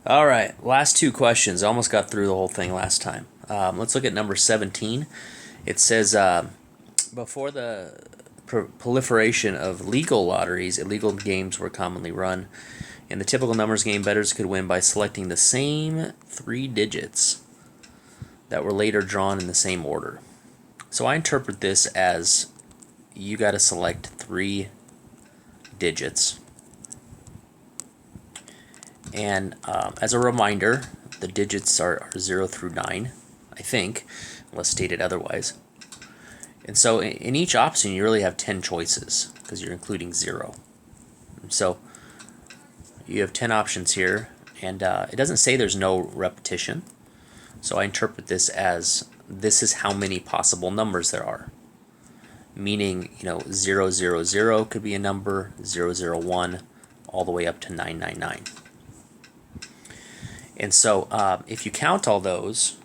All right, last two questions. I almost got through the whole thing last time. Let's look at number 17. It says, before the proliferation of legal lotteries, illegal games were commonly run. In the typical numbers game, bettors could win by selecting the same three digits that were later drawn in the same order. So I interpret this as you got to select three digits. And as a reminder, the digits are 0 through 9, I think, unless stated otherwise. And so in each option, you really have 10 choices because you're including 0. So you have 10 options here, and it doesn't say there's no repetition. So I interpret this as this is how many possible numbers there are. Meaning, 000 could be a number, 001, all the way up to 999. And so if you count all those,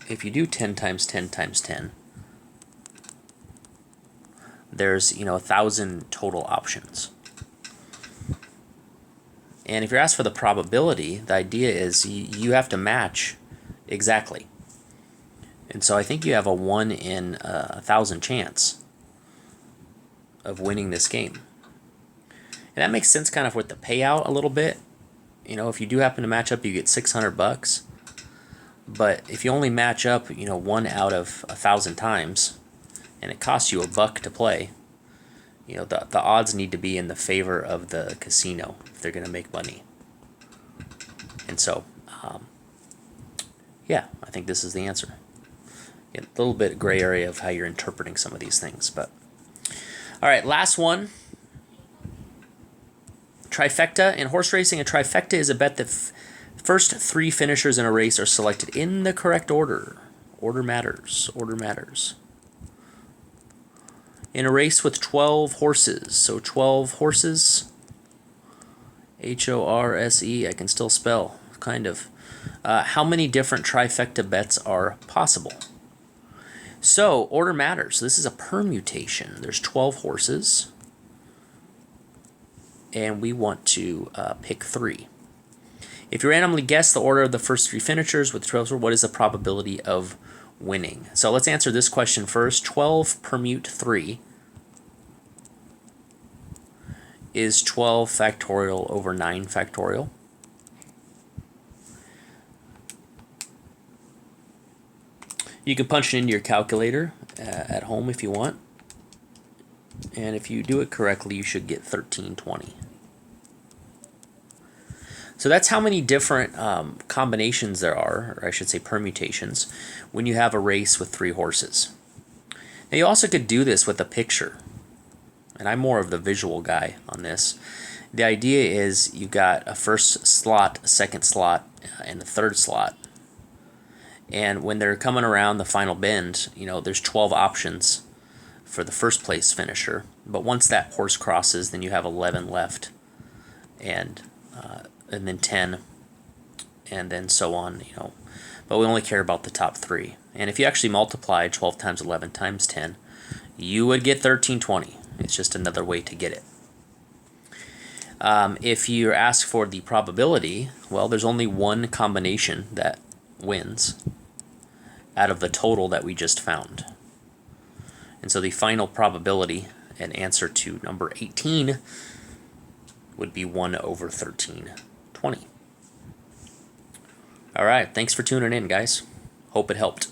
if you do 10 times 10 times 10, there's 1,000 total options. And if you're asked for the probability, the idea is you have to match exactly. And so I think you have a 1 in 1,000 chance of winning this game. And that makes sense kind of with the payout a little bit. If you do happen to match up, you get $600. But if you only match up, 1 out of 1,000 times, and it costs you $1 to play, the odds need to be in the favor of the casino if they're going to make money. And so, yeah, I think this is the answer. A little bit gray area of how you're interpreting some of these things, but all right, last one. Trifecta. In horse racing, a trifecta is a bet that first three finishers in a race are selected in the correct order. Order matters. Order matters. In a race with 12 horses, so 12 horses, H-O-R-S-E, I can still spell, kind of. How many different trifecta bets are possible? So, order matters. So this is a permutation. There's 12 horses, and we want to pick 3. If you randomly guess the order of the first 3 finishers with 12, what is the probability of winning? So let's answer this question first. 12 permute 3 is 12 factorial over 9 factorial. You can punch it into your calculator at home if you want. And if you do it correctly, you should get 1320. So that's how many different combinations there are, or I should say permutations, when you have a race with 3 horses. Now you also could do this with a picture, and I'm more of the visual guy on this. The idea is you got a first slot, a second slot, and a third slot. And when they're coming around the final bend, there's 12 options for the first place finisher. But once that horse crosses, then you have 11 left, and then 10, and then so on, But we only care about the top 3. And if you actually multiply 12 times 11 times 10, you would get 1320. It's just another way to get it. If you're asked for the probability, well, there's only one combination that wins out of the total that we just found. And so the final probability and answer to number 18 would be 1 over 1320. All right, thanks for tuning in, guys. Hope it helped.